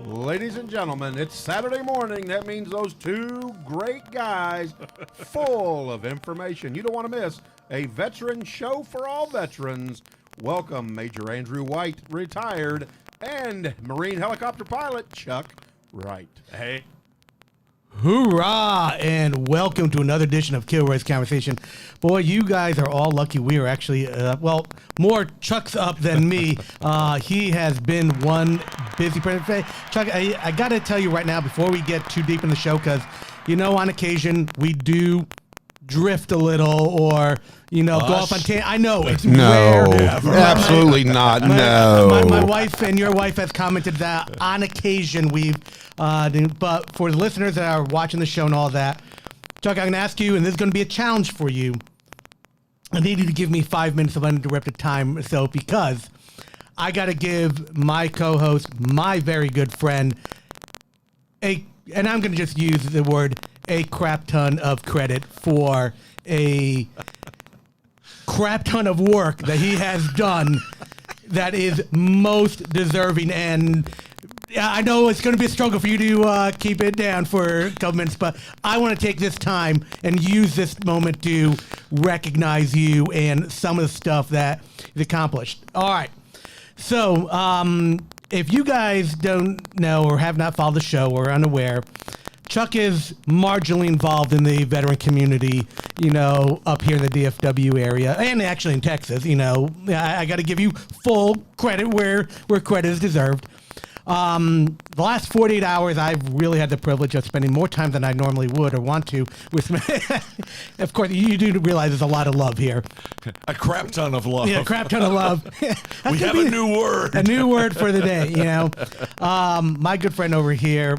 Ladies and gentlemen, it's Saturday morning. That means those two great guys full of information you don't want to miss. A veteran show for all veterans. Welcome Major Andrew White, retired, and Marine helicopter pilot Chuck Wright. Hey. Hoorah! And welcome to another edition of Kilroy's Conversation. Boy, you guys are all lucky. We are actually, more Chuck's up than me. He has been one busy person. Chuck, I got to tell you right now, before we get too deep in the show, because, on occasion, we do drift a little or, go off on tangent. I know, it's rare. Absolutely not, no. My wife and your wife has commented that on occasion we've, but for the listeners that are watching the show and all that, Chuck, I'm going to ask you, and this is going to be a challenge for you. I need you to give me 5 minutes of uninterrupted time, because I got to give my co-host, my very good friend, and I'm going to just use the word, a crap ton of credit for a crap ton of work that he has done that is most deserving. And I know it's going to be a struggle for you to keep it down for a couple minutes, but I want to take this time and use this moment to recognize you and some of the stuff that is accomplished. All right. So if you guys don't know or have not followed the show or are unaware, Chuck is marginally involved in the veteran community, up here in the DFW area and actually in Texas. I got to give you full credit where credit is deserved. The last 48 hours, I've really had the privilege of spending more time than I normally would or want to with. Of course, you do realize there's a lot of love here. A crap ton of love. Yeah, a crap ton of love. We have a new word. A new word for the day, My good friend over here,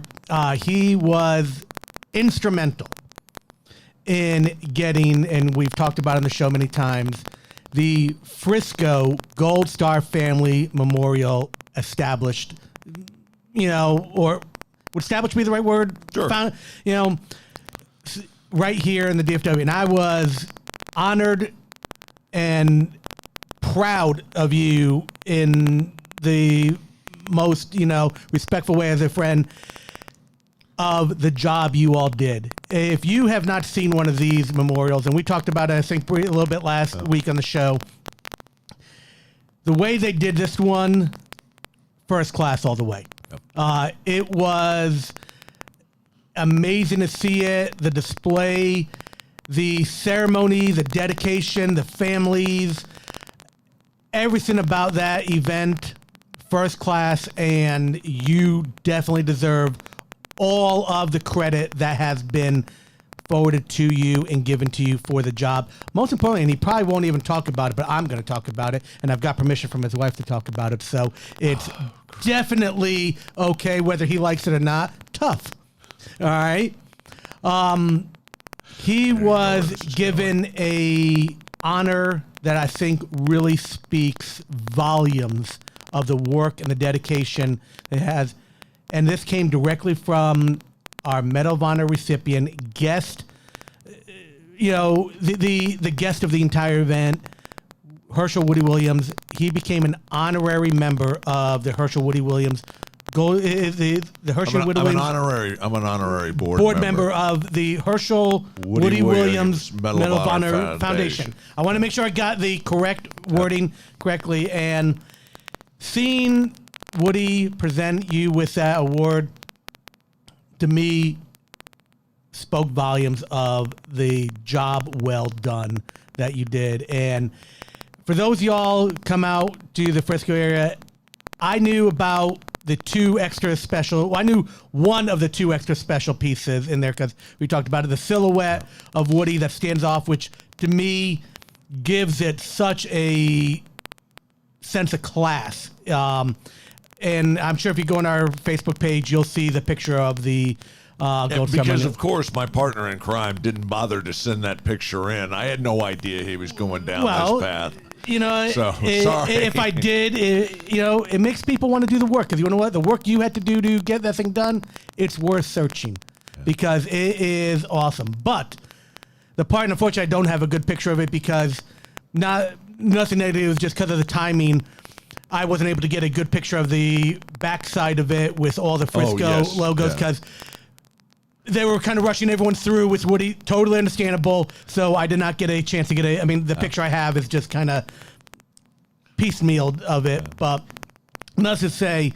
he was instrumental in getting, and we've talked about it on the show many times, the Frisco Gold Star Family Memorial established. Or would establish be the right word? Sure. Right here in the DFW. And I was honored and proud of you in the most, respectful way as a friend of the job you all did. If you have not seen one of these memorials, and we talked about it, I think, a little bit last week on the show, the way they did this one, first class all the way. It was amazing to see it, the display, the ceremony, the dedication, the families, everything about that event, first class, and you definitely deserve all of the credit that has been forwarded to you and given to you for the job. Most importantly, and he probably won't even talk about it, but I'm going to talk about it, and I've got permission from his wife to talk about it, so it's definitely okay whether he likes it or not. Tough. All right? He was given a honor that I think really speaks volumes of the work and the dedication it has, and this came directly from our Medal of Honor recipient, guest, the guest of the entire event, Herschel Woody Williams. He became an honorary member of the Herschel Woody Williams. I'm an honorary board member of the Herschel Woody Williams Medal of Honor Foundation. I want to make sure I got the correct wording correctly, and seeing Woody present you with that award, to me, spoke volumes of the job well done that you did. And for those of y'all come out to the Frisco area, I knew about the two extra special. Well, I knew one of the two extra special pieces in there because we talked about it. The silhouette of Woody that stands off, which to me gives it such a sense of class. And I'm sure if you go on our Facebook page, you'll see the picture of the gold star. Because, of course, my partner in crime didn't bother to send that picture in. I had no idea he was going down this path. You know, So, sorry. if I did, it makes people want to do the work. Because you know what? The work you had to do to get that thing done, it's worth searching because it is awesome. But the part, unfortunately, I don't have a good picture of it because nothing negative, just because of the timing. I wasn't able to get a good picture of the backside of it with all the Frisco logos because they were kind of rushing everyone through with Woody. Totally understandable. So I did not get a chance to get I mean, the picture I have is just kind of piecemealed of it. But let's just say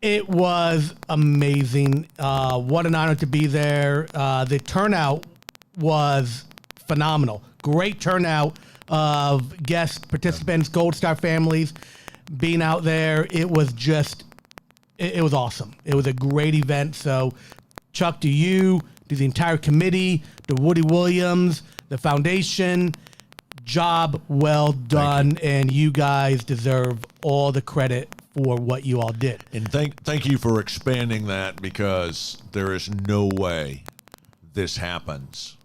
it was amazing. What an honor to be there. The turnout was phenomenal. Great turnout of guests, participants, Gold Star families being out there. It was just, it was awesome. It was a great event. So, Chuck, to you, to the entire committee, to Woody Williams, the foundation, job well done. And you guys deserve all the credit for what you all did. And thank you for expanding that because there is no way this happens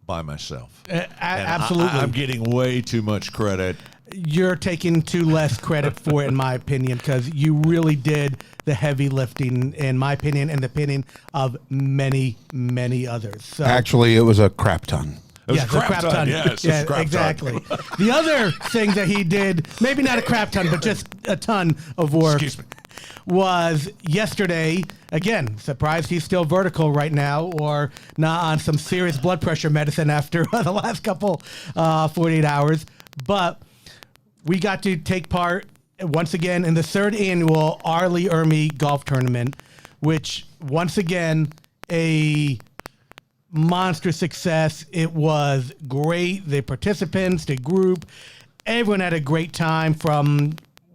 by myself. Absolutely. I'm getting way too much credit. You're taking too less credit for it, in my opinion, because you really did the heavy lifting, in my opinion, and the opinion of many, many others. So, Actually, it was a crap ton. It was a crap ton. Yes, yeah, a crap exactly. ton. The other thing that he did, maybe not a crap ton, but just a ton of work, Excuse me. was yesterday. Again, surprised he's still vertical right now or not on some serious blood pressure medicine after the last couple 48 hours. But we got to take part once again in the third annual Arlie Ermy Golf Tournament, which once again, a monster success. It was great. The participants, the group, everyone had a great time.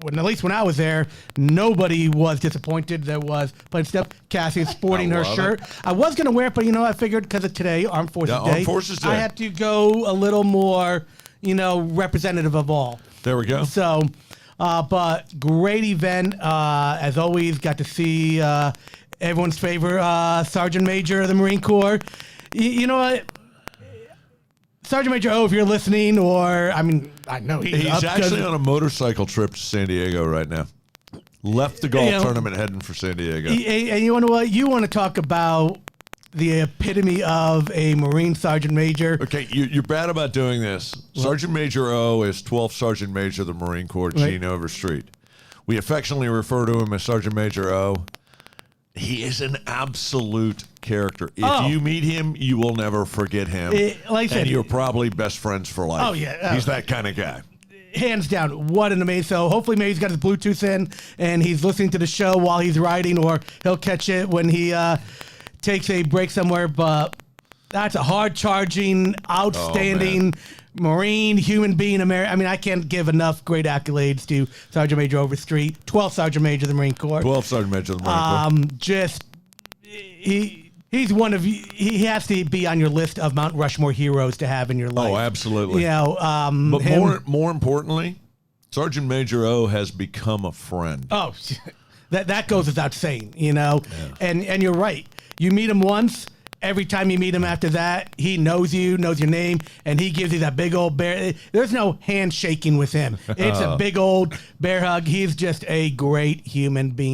At least when I was there, nobody was disappointed. There was plenty of stuff. Cassie is sporting her shirt. I was going to wear it, but, I figured because of today, Armed Forces Day, Armed Forces Day, I had to go a little more, representative of all. There we go. So, but great event. As always, got to see everyone's favorite Sergeant Major of the Marine Corps. You know what? Sergeant Major O, if you're listening, I know he's actually on a motorcycle trip to San Diego right now. Left the golf tournament heading for San Diego. And you know what? You want to talk about the epitome of a Marine Sergeant Major. Okay, you're bad about doing this. Well, Sergeant Major O is 12th Sergeant Major of the Marine Corps, Gene Overstreet. We affectionately refer to him as Sergeant Major O. He is an absolute character. If you meet him, you will never forget him. Like I said, and you're probably best friends for life. Oh, yeah. He's that kind of guy. Hands down, what an amazing. So hopefully maybe he's got his Bluetooth in and he's listening to the show while he's riding, or he'll catch it when he takes a break somewhere. But that's a hard-charging, outstanding Marine, human being, American. I mean, I can't give enough great accolades to Sergeant Major Overstreet, 12th Sergeant Major of the Marine Corps. 12th Sergeant Major of the Marine Corps. He's one of you. He has to be on your list of Mount Rushmore heroes to have in your life. Oh, absolutely. But more importantly, Sergeant Major O has become a friend. Oh, that goes without saying, Yeah. And you're right. You meet him once. Every time you meet him after that, he knows you, knows your name, and he gives you that big old bear. There's no handshaking with him. It's a big old bear hug. He's just a great human being.